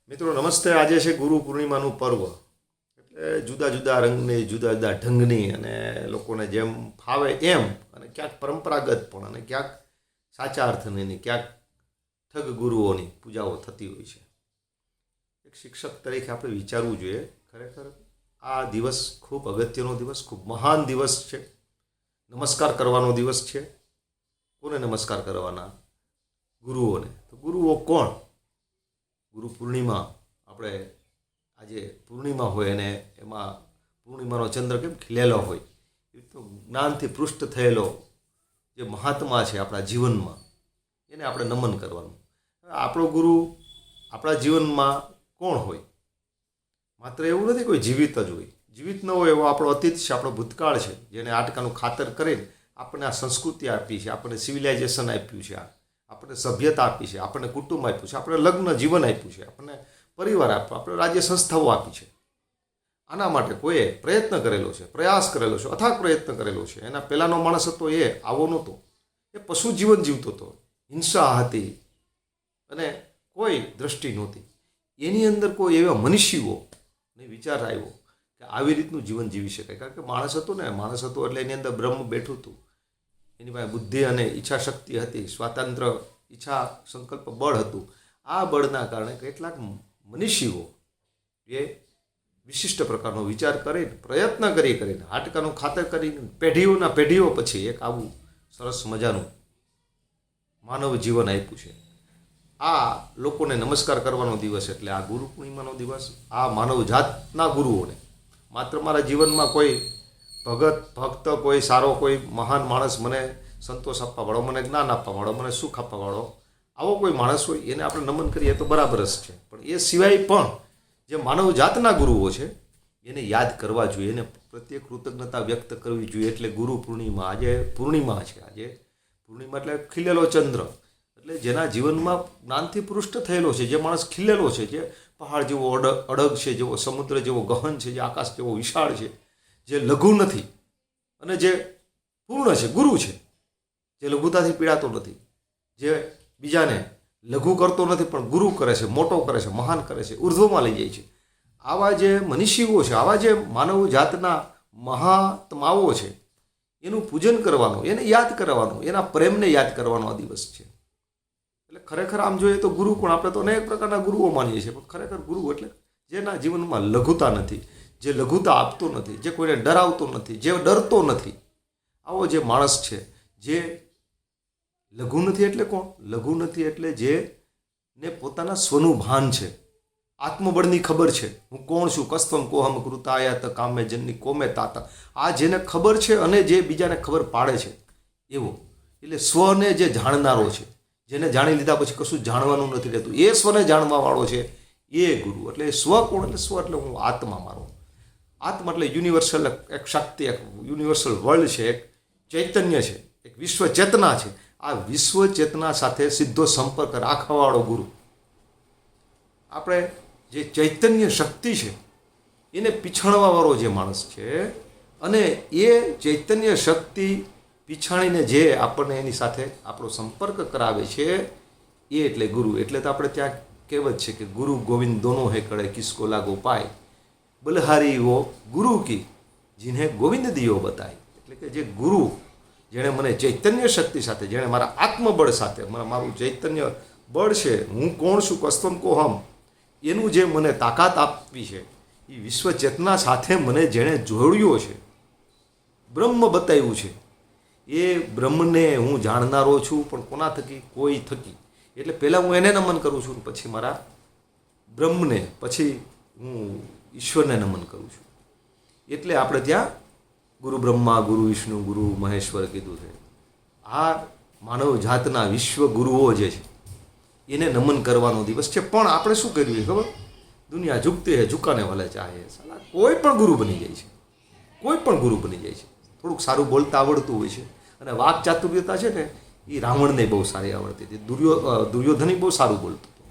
મિત્રો નમસ્તે. આજે છે ગુરુ પૂર્ણિમાનું પર્વ. એટલે જુદા જુદા રંગની, જુદા જુદા ઢંગની અને લોકોને જેમ ફાવે એમ, અને ક્યાંક પરંપરાગત પણ અને ક્યાંક સાચા અર્થની, ક્યાંક ઠગ ગુરુઓની પૂજાઓ થતી હોય છે. એક શિક્ષક તરીકે આપણે વિચારવું જોઈએ, ખરેખર આ દિવસ ખૂબ અગત્યનો દિવસ, ખૂબ મહાન દિવસ છે. નમસ્કાર કરવાનો દિવસ છે. કોને નમસ્કાર કરવાના? ગુરુઓને. તો ગુરુઓ કોણ? ગુરુ પૂર્ણિમા, આપણે આજે પૂર્ણિમા હોય અને એમાં પૂર્ણિમાનો ચંદ્ર કેમ ખીલેલો હોય, એ તો જ્ઞાનથી પૃષ્ઠ થયેલો જે મહાત્મા છે આપણા જીવનમાં, એને આપણે નમન કરવાનું. આપણો ગુરુ આપણા જીવનમાં કોણ હોય? માત્ર એવું નથી કોઈ જીવિત જ હોય. જીવિત ન હોય એવો આપણો અતીત છે, આપણો ભૂતકાળ છે, જેને આટકાનું ખાતર કરીને આપણને આ સંસ્કૃતિ આપી છે, આપણને સિવિલાઇઝેશન આપ્યું છે, આપણને સભ્યતા આપી છે, આપણને કુટુંબ આપ્યું છે, આપણે લગ્ન જીવન આપ્યું છે, આપણને પરિવાર આપ્યો, આપણે રાજ્ય સંસ્થાઓ આપી છે. આના માટે કોઈએ પ્રયત્ન કરેલો છે, પ્રયાસ કરેલો છે, અથાગ પ્રયત્ન કરેલો છે. એના પહેલાંનો માણસ હતો એ આવો નહોતો, એ પશુ જીવન જીવતો હતો, હિંસા હતી અને કોઈ દ્રષ્ટિ નહોતી. એની અંદર કોઈ એવા મનુષ્યોને વિચાર આવ્યો કે આવી રીતનું જીવન જીવી શકાય. કારણ કે માણસ હતો ને, માણસ હતો એટલે એની અંદર બ્રહ્મ બેઠું હતું. એની પાસે બુદ્ધિ અને ઈચ્છા શક્તિ હતી, સ્વાતંત્ર્ય ઈચ્છા સંકલ્પ બળ હતું. આ બળના કારણે કેટલાક મનુષ્યો એ વિશિષ્ટ પ્રકારનો વિચાર કરીને, પ્રયત્ન કરીને, હાડકાનું ખાતર કરીને પેઢીઓના પેઢીઓ પછી એક આવું સરસ મજાનું માનવ જીવન આપ્યું છે. આ લોકોને નમસ્કાર કરવાનો દિવસ એટલે આ ગુરુ પૂર્ણિમાનો દિવસ. આ માનવ જાતના ગુરુઓને, માત્ર મારા જીવનમાં કોઈ ભક્ત, કોઈ સારો, કોઈ મહાન માણસ મને સંતોષ આપવાવાળો, મને જ્ઞાન આપવાવાળો, મને સુખ આપવાવાળો, આવો કોઈ માણસ હોય એને આપણે નમન કરીએ તો બરાબર જ છે. પણ એ સિવાય પણ જે માનવ જાતના ગુરુઓ છે એને યાદ કરવા જોઈએ, એને પ્રત્યે કૃતજ્ઞતા વ્યક્ત કરવી જોઈએ. એટલે ગુરુ પૂર્ણિમા, આજે પૂર્ણિમા છે. આજે પૂર્ણિમા એટલે ખીલેલો ચંદ્ર, એટલે જેના જીવનમાં જ્ઞાનથી પૃષ્ઠ થયેલો છે, જે માણસ ખીલેલો છે, જે પહાડ જેવો અડગ છે, જેવો સમુદ્ર જેવો ગહન છે, જે આકાશ જેવો વિશાળ છે, જે લઘુ નથી અને જે પૂર્ણ છે, ગુરુ છે, જે લઘુતાથી પીડાતો નથી, જે બીજાને લઘુ કરતો નથી પણ ગુરુ કરે છે, મોટો કરે છે, મહાન કરે છે, ઉર્ધ્વમાં લઈ જાય છે. આવા જે મનુષ્યો છે, આવા જે માનવ જાતના મહાત્માઓ છે, એનું પૂજન કરવાનું, એને યાદ કરવાનું, એના પ્રેમને યાદ કરવાનો આ દિવસ છે. એટલે ખરેખર આમ જોઈએ તો ગુરુ પણ, આપણે તો અનેક પ્રકારના ગુરુઓ માનીએ છીએ, પણ ખરેખર ગુરુ એટલે જેના જીવનમાં લઘુતા નથી, જે લઘુતા આપતો નથી, જે કોઈને ડરાવતો નથી, જે ડરતો નથી. આવો જે માણસ છે, જે લઘુ નથી. એટલે કોણ લઘુ નથી? એટલે જેને પોતાના સ્વનું ભાન છે, આત્મબળની ખબર છે, હું કોણ છું, કસ્તમ કોહમ કૃતાયાત કામે જનની કોમે તાતા. આ જેને ખબર છે અને જે બીજાને ખબર પાડે છે એવો, એટલે સ્વને જે જાણનારો છે, જેને જાણી લીધા પછી કશું જાણવાનું નથી રહેતું, એ સ્વને જાણવાવાળો છે, એ ગુરુ. એટલે સ્વ કોણ? એટલે સ્વ એટલે હું આત્મા, મારો આત્મા એટલે યુનિવર્સલ એક શક્તિ, એક યુનિવર્સલ વર્લ્ડ છે, એક ચૈતન્ય છે, એક વિશ્વ ચેતના છે. આ વિશ્વ ચેતના સાથે સીધો સંપર્ક રાખવાવાળો ગુરુ. આપણે જે ચૈતન્ય શક્તિ છે એને પીછાણવાવાળો જે માણસ છે, અને એ ચૈતન્ય શક્તિ પીછાણીને જે આપણને એની સાથે આપણો સંપર્ક કરાવે છે, એ એટલે ગુરુ. એટલે તો આપણે ત્યાં કહેવત છે કે ગુરુ ગોવિંદ દોનો હે કળે કિસકો લાગો પાય, બલહારી વો ગુરુ કી જીને ગોવિંદ દિયો બતાય. એટલે કે જે ગુરુ, જેણે મને ચૈતન્ય શક્તિ સાથે, જેણે મારા આત્મબળ સાથે, મારું ચૈતન્ય બળ છે, હું કોણ છું, કસ્તમ કોહમ, એનું જે મને તાકાત આપવી છે, એ વિશ્વ ચેતના સાથે મને જેણે જોડ્યો છે, બ્રહ્મ બતાવ્યું છે, એ બ્રહ્મને હું જાણનારો છું. પણ કોના થકી? કોઈ થકી. એટલે પહેલાં હું એને નમન કરું છું, પછી મારા બ્રહ્મને, પછી હું ઈશ્વરને નમન કરું છું. એટલે આપણે ત્યાં ગુરુ બ્રહ્મા, ગુરુ વિષ્ણુ, ગુરુ મહેશ્વર કીધું છે. આ માનવ જાતના વિશ્વ ગુરુઓ જે છે એને નમન કરવાનો દિવસ છે. પણ આપણે શું કર્યું ખબર? દુનિયા ઝુકતી હે, ઝુકાને વાલે ચાહે. સાલા કોઈ પણ ગુરુ બની જાય છે, કોઈ પણ ગુરુ બની જાય છે. થોડુંક સારું બોલતા આવડતું હોય છે, અને વાક ચાતુર્યતા છે ને, એ રાવણને બહુ સારી આવડતી હતી, દુર્યોધન બહુ સારું બોલતું હતું.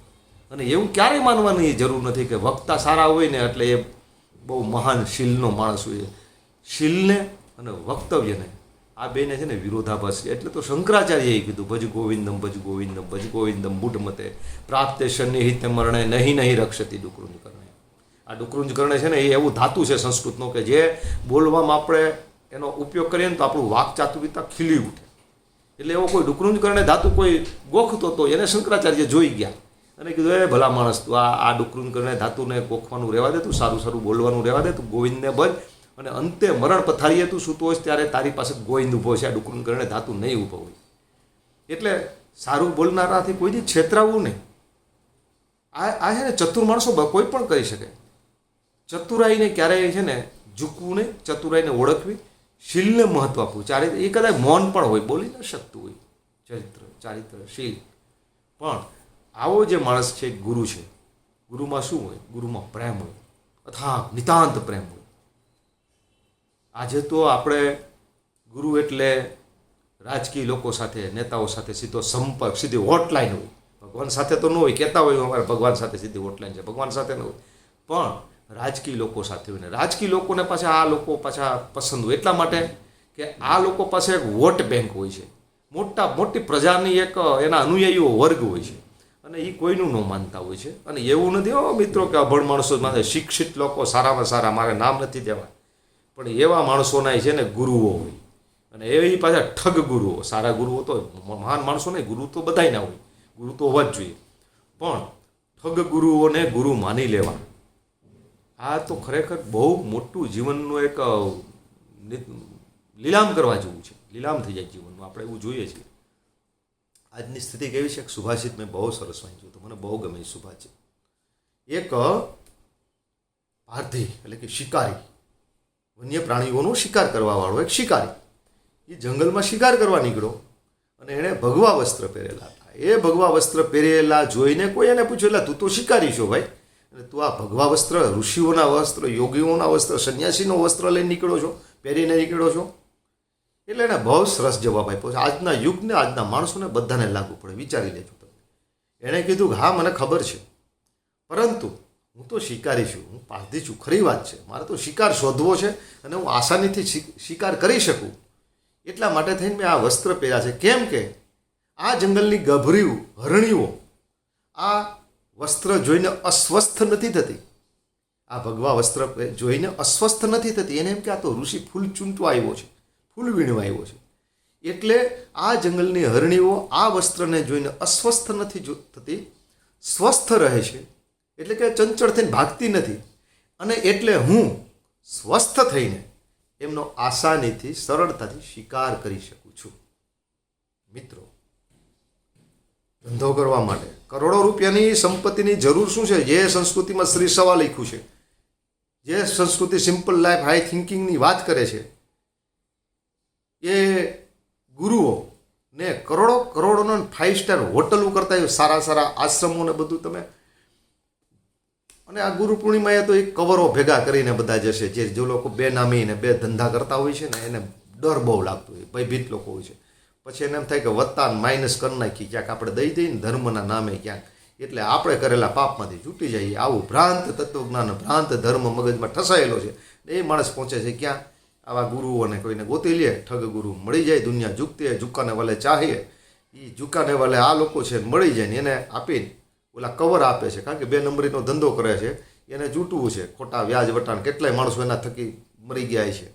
અને એવું ક્યારેય માનવાની જરૂર નથી કે વક્તા સારા હોય ને એટલે એ બહુ મહાન શીલનો માણસ હોય. શીલને અને વક્તવ્યને આ બેને છે ને વિરોધાભાસ છે. એટલે તો શંકરાચાર્યએ કીધું ભજ ગોવિંદમ ભજ ગોવિંદમ ભજ ગોવિંદમ બુઢમતે પ્રાપ્તે સન્નિહિત મરણે નહીં નહીં રક્ષતી ડુકરુંજ કરણે. આ ડુકરુંજ કરણે છે ને એ એવું ધાતુ છે સંસ્કૃતનો કે જે બોલવામાં આપણે એનો ઉપયોગ કરીએ ને તો આપણું વાક ચાતુર્યતા ખીલી ઉઠે. એટલે એવો કોઈ ડુકરુંજ કરણે ધાતુ કોઈ ગોખતો હતો એને શંકરાચાર્ય જોઈ ગયા અને કીધું એ ભલા માણસ તું આ ડુકરુંજ કરણે ધાતુને ગોખવાનું રહેવા દે, તું સારું સારું બોલવાનું રહેવા દે, તું ગોવિંદને ભજ અને અંતે મરણ પથારીએ તું સૂતો હોય ત્યારે તારી પાસે ગોવિંદ ઊભો છે, આ ડુકરુંજ કરણે ધાતુ નહીં ઊભો હોય. એટલે સારું બોલનારાથી કોઈથી છેતરાવું નહીં. આ છે ને ચતુર માણસો કોઈ પણ કરી શકે. ચતુરાઈને ક્યારેય છે ને ઝૂકવું નહીં, ચતુરાઈને ઓળખવી, શીલને મહત્વ આપવું. એ કદાચ મૌન પણ હોય, બોલી ન શકતું હોય, ચારિત્ર શીલ, પણ આવો જે માણસ છે ગુરુ છે. ગુરુમાં શું હોય? ગુરુમાં પ્રેમ હોય, અથાગ નિતાંત પ્રેમ હોય. આજે તો આપણે ગુરુ એટલે રાજકીય લોકો સાથે, નેતાઓ સાથે સીધો સંપર્ક, સીધી હોટલાઈન હોય. ભગવાન સાથે તો ન હોય, કહેતા હોય અમારે ભગવાન સાથે સીધી હોટલાઈન છે, ભગવાન સાથે ન હોય, પણ રાજકીય લોકો સાથે હોય ને રાજકીય લોકોને પાછા આ લોકો પાછા પસંદ હોય એટલા માટે કે આ લોકો પાસે એક વોટ બેંક હોય છે, મોટી પ્રજાની એક એના અનુયાયીઓ વર્ગ હોય છે અને એ કોઈનું ન માનતા હોય છે. અને એવું નથી હો મિત્રો કે અભણ માણસો માને, શિક્ષિત લોકો સારામાં સારા, મારે નામ નથી દેવા, પણ એવા માણસોના છે ને ગુરુઓ હોય અને એવી પાછા ઠગ ગુરુઓ. સારા ગુરુઓ તો મહાન માણસો નહીં, ગુરુ તો બધાય ના હોય, ગુરુ તો હોવા જ જોઈએ, પણ ઠગ ગુરુઓને ગુરુ માની લેવા, આ તો ખરેખર બહુ મોટું જીવનનું એક લીલામ કરવા જેવું છે. લીલામ થઈ જાય જીવનમાં, આપણે એવું જોઈએ છીએ. આજની સ્થિતિ કેવી છે? એક સુભાષિત મેં બહુ સરસ વાંચ્યું હતું, મને બહુ ગમે સુભાષિત. એક પારધી એટલે કે શિકારી, વન્ય પ્રાણીઓનો શિકાર કરવાવાળો એક શિકારી, એ જંગલમાં શિકાર કરવા નીકળ્યો અને એણે ભગવા વસ્ત્ર પહેરેલા હતા. એ ભગવા વસ્ત્ર પહેરેલા જોઈને કોઈ એને પૂછ્યું, એટલે તું તો શિકારી છો ભાઈ, અને તું આ ભગવા વસ્ત્ર, ઋષિઓના વસ્ત્ર, યોગીઓના વસ્ત્ર, સંન્યાસીનો વસ્ત્ર લઈને નીકળ્યો છો, પહેરીને નીકળ્યો છો? એટલે એને બહુ સરસ જવાબ આપ્યો છે. આજના યુગને, આજના માણસોને બધાને લાગુ પડે, વિચારી લેજો તમે. એણે કીધું કે હા મને ખબર છે, પરંતુ હું તો શિકારી છું, હું પારધી છું, ખરી વાત છે, મારે તો શિકાર શોધવો છે અને હું આસાનીથી શિકાર કરી શકું એટલા માટે થઈને મેં આ વસ્ત્ર પહેર્યા છે. કેમ કે આ જંગલની ગભરીઓ, હરણીઓ આ વસ્ત્ર જોઈને અસ્વસ્થ નથી થતી, આ ભગવા વસ્ત્ર જોઈને અસ્વસ્થ નથી થતી. એને એમ કે આ તો ઋષિ ફૂલ ચૂંટવા આવ્યો છે, ફૂલ વીણવા આવ્યો છે. એટલે આ જંગલની હરણીઓ આ વસ્ત્રને જોઈને અસ્વસ્થ નથી થતી, સ્વસ્થ રહે છે. એટલે કે ચંચળ થઈને ભાગતી નથી. અને એટલે હું સ્વસ્થ થઈને એમનો આસાનીથી, સરળતાથી શિકાર કરી શકું છું. મિત્રો, ધંધો કરવા માટે કરોડો રૂપિયાની સંપત્તિની જરૂર શું છે? જે સંસ્કૃતિમાં શ્રી સવા લખ્યું છે, જે સંસ્કૃતિ સિમ્પલ લાઈફ, હાઈ થિંકિંગની વાત કરે છે, એ ગુરુઓ ને કરોડોનો 5 સ્ટાર હોટલો કરતા હોય, સારા સારા આશ્રમો ને બધું તમે. અને આ ગુરુ પૂર્ણિમાએ તો એક કવરો ભેગા કરીને બધા જશે. જે લોકો બેનામી ને બે ધંધા કરતા હોય છે ને એને ડર બહુ લાગતો હોય, ભયભીત લોકો હોય છે. પછી એને એમ થાય કે વત્તા માઇનસ કરી નાખી ક્યાંક આપણે દઈ દઈએ ને ધર્મના નામે ક્યાંક, એટલે આપણે કરેલા પાપમાંથી છૂટી જઈએ. આવું ભ્રાંત તત્વજ્ઞાન, ભ્રાંત ધર્મ મગજમાં ઠસાયેલો છે. એ માણસ પહોંચે છે ક્યાં? આવા ગુરુઓને કોઈને ગોતી લે, ઠગ ગુરુ મળી જાય. દુનિયા ઝૂકતી હોય, ઝુકાને વાલે ચાહીએ, એ ઝુકાને વાલે આ લોકો છે મળી જાય ને એને આપીને ઓલા કવર આપે છે. કારણ કે 2 નંબરીનો ધંધો કરે છે, એને જૂટવું છે, ખોટા વ્યાજ વટાણ. કેટલાય માણસો એના થકી મરી ગયા છે.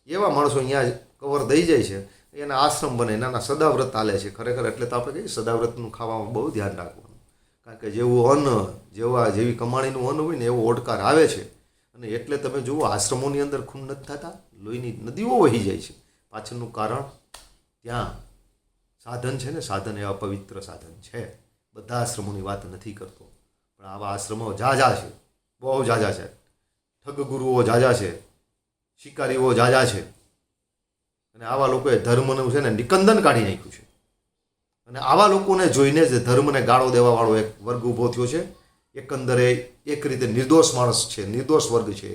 એવા માણસો અહીંયા કવર દઈ જાય છે, એના આશ્રમ બને, એના સદાવ્રત હાલે છે. ખરેખર એટલે તો આપણે કહીએ સદાવ્રતનું ખાવામાં બહુ ધ્યાન રાખવાનું. કારણ કે જેવું અન્ન, જેવી કમાણીનું અન્ન હોય ને એવો ઓડકાર આવે છે. અને એટલે તમે જુઓ આશ્રમોની અંદર ખૂન નથી થતા, લોહીની નદીઓ વહી જાય છે. પાછળનું કારણ ત્યાં સાધન છે ને, સાધન એ અપવિત્ર સાધન છે. બધા આશ્રમોની વાત નથી કરતો, પણ આવા આશ્રમો ઝાઝા છે, બહુ ઝાઝા છે. ઠગ ગુરુઓ ઝાઝા છે, શિકારીઓ ઝાઝા છે. અને આવા લોકોએ ધર્મનું છે ને નિકંદન કાઢી નાખ્યું છે. અને આવા લોકોને જોઈને જ ધર્મને ગાળો દેવાવાળો એક વર્ગ ઊભો થયો છે. એકંદરે એક રીતે નિર્દોષ માણસ છે, નિર્દોષ વર્ગ છે.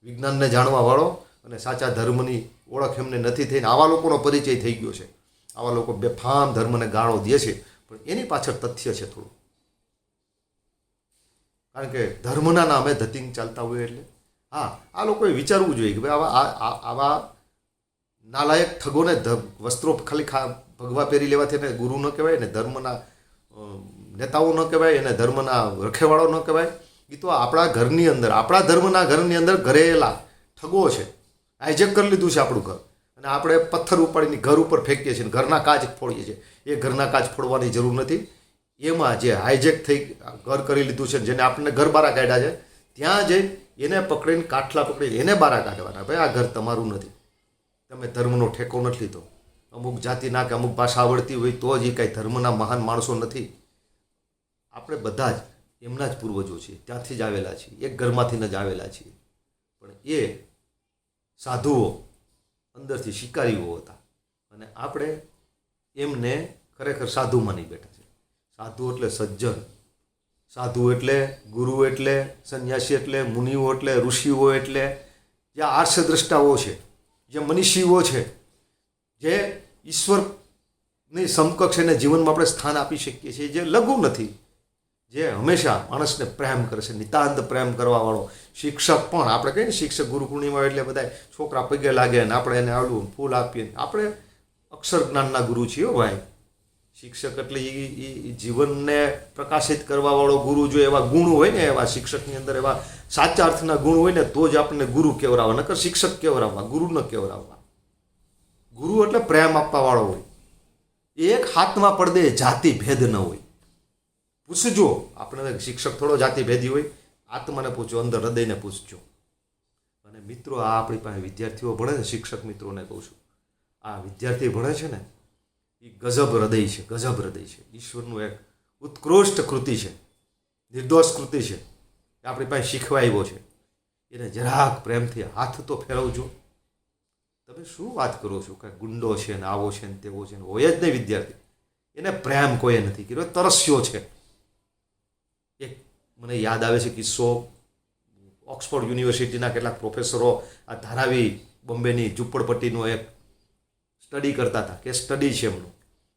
વિજ્ઞાનને જાણવાવાળો અને સાચા ધર્મની ઓળખ એમને નથી થઈને આવા લોકોનો પરિચય થઈ ગયો છે. આવા લોકો બેફામ ધર્મને ગાળો દે છે, પણ એની પાછળ તથ્ય છે થોડું. કારણ કે ધર્મના નામે ધતિંગ ચાલતા હોય. એટલે હા, આ લોકોએ વિચારવું જોઈએ કે ભાઈ આવા નાલાયક ઠગોને વસ્ત્રો ખાલી ભગવા પહેરી લેવાથી એને ગુરુ ન કહેવાય, ને ધર્મના નેતાઓ ન કહેવાય, એને ધર્મના રખેવાળો ન કહેવાય. એ તો આપણા ઘરની અંદર, આપણા ધર્મના ઘરની અંદર ઘરેલા ઠગો છે. હાઇજેક કરી લીધું છે આપણું ઘર, અને આપણે પથ્થર ઉપાડીને ઘર ઉપર ફેંકીએ છીએ, ઘરના કાચ ફોડીએ છીએ. એ ઘરના કાચ ફોડવાની જરૂર નથી. એમાં જે હાઇજેક થઈ ઘર કરી લીધું છે, જેને આપણને ઘર બારા કાઢ્યા છે, ત્યાં જઈ એને પકડીને કાઠલા પકડીને એને બારા કાઢવાના. ભાઈ આ ઘર તમારું નથી, તમે ધર્મનો ઠેકો નથી લીધો. અમુક જાતિના કે અમુક ભાષા આવડતી હોય તો જ એ કાંઈ ધર્મના મહાન માણસો નથી. આપણે બધા જ એમના જ પૂર્વજો છીએ, ત્યાંથી જ આવેલા છીએ, એક ઘરમાંથી જ આવેલા છીએ. પણ એ સાધુઓ અંદરથી શિકારીઓ હતા, અને આપણે એમને ખરેખર સાધુ માની બેઠા છે. સાધુ એટલે સજ્જન, સાધુ એટલે ગુરુ, એટલે સંન્યાસી, એટલે મુનિઓ, એટલે ઋષિઓ, એટલે જે આર્ષદ્રષ્ટાઓ છે, જે મનીષીઓ છે, જે ઈશ્વરની સમકક્ષ એને જીવનમાં આપણે સ્થાન આપી શકીએ છીએ, જે લઘુ નથી, જે હંમેશા માણસને પ્રેમ કરે છે, નિતાંત પ્રેમ કરવાવાળો. શિક્ષક પણ આપણે કહીએ ને, શિક્ષક ગુરુ પૂર્ણિમા એટલે બધા છોકરા પગે લાગે ને આપણે એને આવડું ફૂલ આપીએ. આપણે અક્ષર જ્ઞાનના ગુરુ છીએ ભાઈ. શિક્ષક એટલે એ જીવનને પ્રકાશિત કરવાવાળો ગુરુ. જો એવા ગુણ હોય ને, એવા શિક્ષકની અંદર એવા સાચા અર્થના ગુણ હોય ને, તો જ આપણને ગુરુ કહેવરાવા, નકર શિક્ષક કહેવરાવવા, ગુરુ ન કહેવરાવવા. ગુરુ એટલે પ્રેમ આપવાવાળો હોય. એક હાથમાં પડદે જાતિ ભેદ ન હોય. પૂછજો, આપણે શિક્ષક થોડો જાતિ ભેદી હોય, આત્માને પૂછજો, અંદર હૃદયને પૂછજો. અને મિત્રો, આ આપણી પાસે વિદ્યાર્થીઓ ભણે છે, શિક્ષક મિત્રોને કહું છું, આ વિદ્યાર્થી ભણે છે ને, એ ગજબ હૃદય છે, ગજબ હૃદય છે. ઈશ્વરનું એક ઉત્કૃષ્ટ કૃતિ છે, નિર્દોષ કૃતિ છે. એ આપણી પાસે શીખવા આવ્યો છે. એને જરાક પ્રેમથી હાથ તો ફેરવજો. તમે શું વાત કરો છો કે ગુંડો છે ને આવો છે ને તેવો છે ને? હોય જ નહીં વિદ્યાર્થી. એને પ્રેમ કોઈએ નથી કર્યો, તરસ્યો છે. એક મને યાદ આવે છે કિસ્સો, ઓક્સફોર્ડ યુનિવર્સિટીના કેટલાક પ્રોફેસરો આ ધારાવી બોમ્બેની ઝૂંપડપટ્ટીનો એક સ્ટડી કરતા હતા. કે સ્ટડી છે એમનું,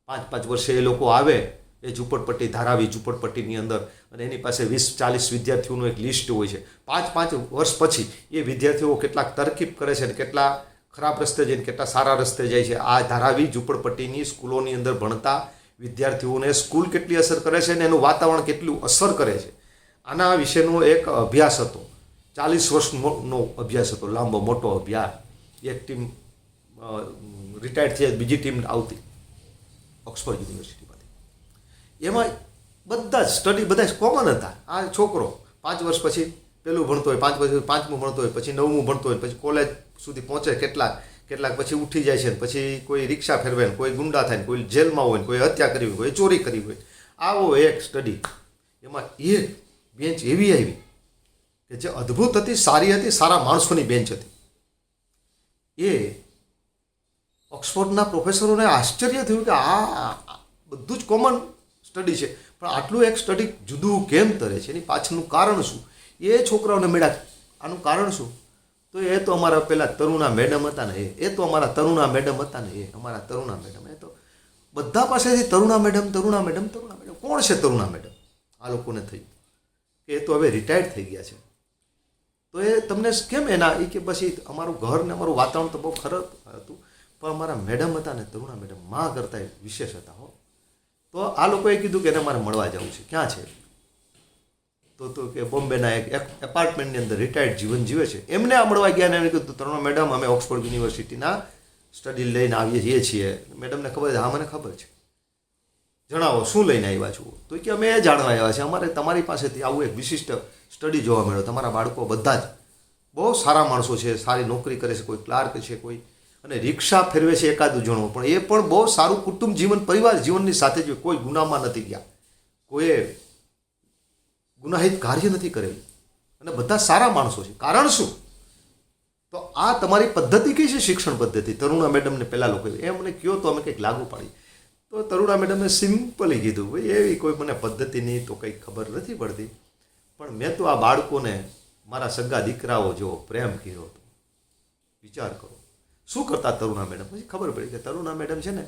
5-5 વર્ષે એ લોકો આવે એ ઝૂંપડપટ્ટી, ધારાવી ઝૂંપડપટ્ટીની અંદર, અને એની પાસે 20-40 વિદ્યાર્થીઓનું એક લિસ્ટ હોય છે. 5-5 વર્ષ પછી એ વિદ્યાર્થીઓ કેટલાક તરકીબ કરે છે, ને કેટલા ખરાબ રસ્તે જઈને કેટલા સારા રસ્તે જાય છે. આ ધારાવી ઝૂંપડપટ્ટીની સ્કૂલોની અંદર ભણતા વિદ્યાર્થીઓને સ્કૂલ કેટલી અસર કરે છે અને એનું વાતાવરણ કેટલું અસર કરે છે, આના વિશેનો એક અભ્યાસ હતો. 40 વર્ષનો અભ્યાસ હતો, લાંબો મોટો અભ્યાસ. એક ટીમ રિટાયર્ડ થઈ, બીજી ટીમ આવતી ઓક્સફોર્ડ યુનિવર્સિટીમાંથી. એમાં બધા જ સ્ટડી બધા કોમન હતા. આ છોકરો 5 વર્ષ પછી પહેલું ભણતો હોય, 5 વર્ષ 5મું ભણતો હોય, પછી 9મું ભણતો હોય, પછી કોલેજ સુધી પહોંચે, કેટલાક પછી ઉઠી જાય છે, પછી કોઈ રિક્ષા ફેરવે ને, કોઈ ગુંડા થાય ને, કોઈ જેલમાં હોય ને, કોઈ હત્યા કરી હોય, કોઈ ચોરી કરી હોય. આવો એક સ્ટડી. એમાં એક બેન્ચ એવી આવી કે જે અદ્ભુત હતી, સારી હતી, સારા માણસોની બેન્ચ હતી. એ ઓક્સફોર્ડના પ્રોફેસરોને આશ્ચર્ય થયું કે આ બધું જ કોમન સ્ટડી છે, પણ આટલું એક સ્ટડી જુદું કેમ તરે છે? એની પાછળનું કારણ શું? એ છોકરાઓને મળ્યા. આનું કારણ શું? તો એ તો અમારા પેલા તરુણા મેડમ હતા ને, એ તો અમારા તરુણા મેડમ હતા ને, એ અમારા તરુણા મેડમ. એ તો બધા પાસેથી તરુણા મેડમ, તરુણા મેડમ, તરુણા મેડમ. કોણ છે તરુણા મેડમ? આ લોકોને થયું કે એ તો હવે રિટાયર્ડ થઈ ગયા છે. તો એ તમને કેમ એના? એ કે પછી અમારું ઘર ને અમારું વાતાવરણ તો બહુ ખરાબ હતું, પણ અમારા મેડમ હતા ને, તરુણા મેડમ, માં કરતાં વિશેષ હતા હો. તો આ લોકોએ કીધું કે એને મારે મળવા જવું છે. ક્યાં છે? તો કે બોમ્બેના એક એપાર્ટમેન્ટની અંદર રિટાયર્ડ જીવન જીવે છે. એમને આ મળવા ગયા ને એમને કીધું, તરુણા મેડમ, અમે ઓક્સફોર્ડ યુનિવર્સિટીના સ્ટડી લઈને આવીએ છીએ. મેડમને ખબર છે? હા, મને ખબર છે. જણાવો શું લઈને આવ્યા છો? તો કે અમે એ જાણવા આવ્યા છે, અમારે તમારી પાસેથી આવું એક વિશિષ્ટ સ્ટડી જોવા મળ્યો. તમારા બાળકો બધા જ બહુ સારા માણસો છે, સારી નોકરી કરે છે, કોઈ ક્લાર્ક છે, કોઈ અને રિક્ષા ફેરવે છે એકાદું જણો, પણ એ પણ બહુ સારું કુટુંબ જીવન, પરિવાર જીવનની સાથે જ કોઈ ગુનામાં નથી ગયા, કોઈએ ગુનાહિત કાર્ય નથી કરેલું, અને બધા સારા માણસો છે. કારણ શું? તો આ તમારી પદ્ધતિ કઈ છે? શિક્ષણ પદ્ધતિ. તરુણા મેડમને પહેલાં લોકો એ મને કહો તો અમે કંઈક લાગુ પાડી. તો તરુણા મેડમે સિમ્પલી કીધું, ભાઈ એવી કોઈ મને પદ્ધતિની તો કંઈ ખબર નથી પડતી, પણ મેં તો આ બાળકોને મારા સગા દીકરાઓ જેવો પ્રેમ કર્યો હતો. વિચાર કરો શું કરતા તરુણા મેડમ. પછી ખબર પડી કે તરુણા મેડમ છે ને,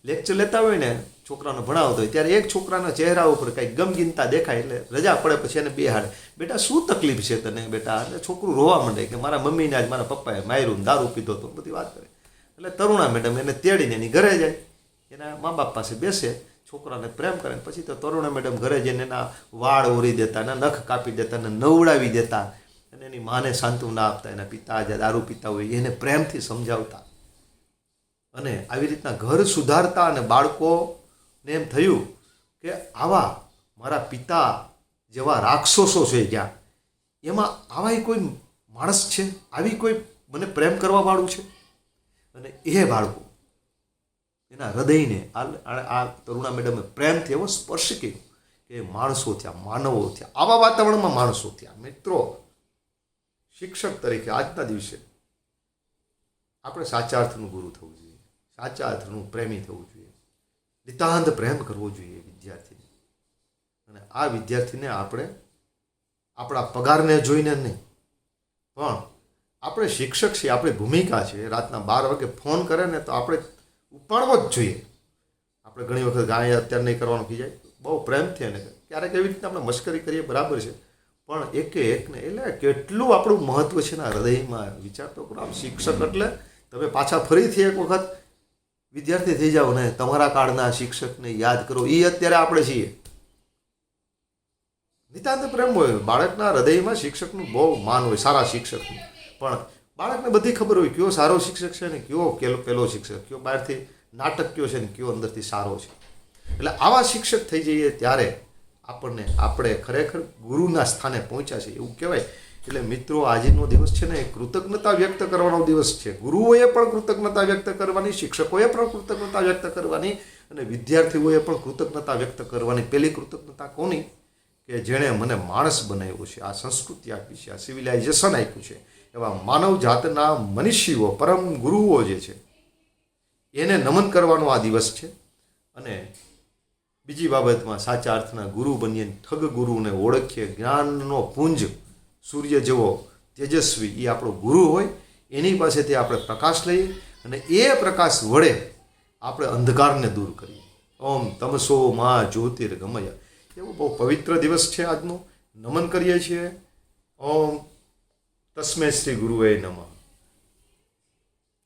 લેક્ચર લેતા હોય ને, છોકરાને ભણાવતો હોય, ત્યારે એક છોકરાના ચહેરા ઉપર કંઈક ગમગીનતા દેખાય એટલે રજા પડે પછી એને બેહાડે. બેટા શું તકલીફ છે તને બેટા? એટલે છોકરું રોવા માંડે કે મારા મમ્મીને આજ મારા પપ્પાએ માર્યું, દારૂ પીધો તો બધી વાત કરે. એટલે તરુણા મેડમ એને તેડીને એની ઘરે જાય, એના મા બાપ પાસે બેસે, છોકરાને પ્રેમ કરે. પછી તો તરુણા મેડમ ઘરે જઈને એના વાળ ઓરી દેતા, એના નખ કાપી દેતા, એને નવડાવી દેતા, અને એની માને સાંત્વના આપતા. એના પિતા જે દારૂ પીતા હોય એને પ્રેમથી સમજાવતા, અને આવી રીતના ઘર સુધારતા. અને બાળકોને એમ થયું કે આવા મારા પિતા જેવા રાક્ષસો છે જ્યાં, એમાં આવા કોઈ માણસ છે, આવી કોઈ મને પ્રેમ કરવાવાળું છે. અને એ બાળકો એના હૃદયને આ તરુણા મેડમે પ્રેમથી એવો સ્પર્શ કર્યો કે માણસો થયા, માનવો થયા, આવા વાતાવરણમાં માણસો થયા. મિત્રો, શિક્ષક તરીકે આજના દિવસે આપણે સાચા અર્થનું ગુરુ થવું જોઈએ, સાચા અર્થનું પ્રેમી થવું જોઈએ, નિતાંત પ્રેમ કરવો જોઈએ વિદ્યાર્થીને. અને આ વિદ્યાર્થીને આપણે આપણા પગારને જોઈને નહીં, પણ આપણે શિક્ષક છીએ, આપણી ભૂમિકા છે. રાતના 12 વાગે ફોન કરે ને તો આપણે ઉપાડવો જ જોઈએ. આપણે ઘણી વખત ગાય અત્યારે નહીં કરવાનું કહી જાય, બહુ પ્રેમથી, અને ક્યારેક એવી રીતે આપણે મશ્કરી કરીએ, બરાબર છે, પણ એકે એકને એટલે કેટલું આપણું મહત્વ છે ને હૃદયમાં. વિચાર તો કરો, આમ શિક્ષક એટલે તમે પાછા ફરીથી એક વખત વિદ્યાર્થી થઈ જાઓ ને તમારા કાળના શિક્ષકને યાદ કરો. એ અત્યારે આપણે છીએ. નિતાંત પ્રેમ હોય બાળકના હૃદયમાં, શિક્ષકનું બહુ માન હોય, સારા શિક્ષકનું. પણ બાળકને બધી ખબર હોય કયો સારો શિક્ષક છે ને કયો પેલો શિક્ષક, કયો બહારથી નાટક કયો છે ને કયો અંદરથી સારો છે. એટલે આવા શિક્ષક થઈ જઈએ ત્યારે આપણે ખરેખર ગુરુના સ્થાને પહોંચ્યા છે એવું કહેવાય. એટલે મિત્રો, આજનો દિવસ છે ને એ કૃતજ્ઞતા વ્યક્ત કરવાનો દિવસ છે. ગુરુઓએ પણ કૃતજ્ઞતા વ્યક્ત કરવાની, શિક્ષકોએ પણ કૃતજ્ઞતા વ્યક્ત કરવાની, અને વિદ્યાર્થીઓએ પણ કૃતજ્ઞતા વ્યક્ત કરવાની. પહેલી કૃતજ્ઞતા કોની? કે જેણે મને માણસ બનાવ્યો છે, આ સંસ્કૃતિ આપી છે, આ સિવિલાઇઝેશન આપ્યું છે, એવા માનવ જાતના મનીષીઓ, પરમ ગુરુઓ જે છે એને નમન કરવાનો આ દિવસ છે. અને બીજી બાબતમાં સાચા અર્થના ગુરુ બનીએ, ઠગ ગુરુને ઓળખીએ. જ્ઞાનનો પુંજ સૂર્ય જેવો તેજસ્વી એ આપણો ગુરુ હોય, એની પાસેથી આપણે પ્રકાશ લઈએ, અને એ પ્રકાશ વડે આપણે અંધકારને દૂર કરીએ. ઓમ તમસો માં જ્યોતિર્ગમય. એવો બહુ પવિત્ર દિવસ છે આજનો. નમન કરીએ છીએ. ઓમ તસ્મે શ્રી ગુરુવે નમઃ.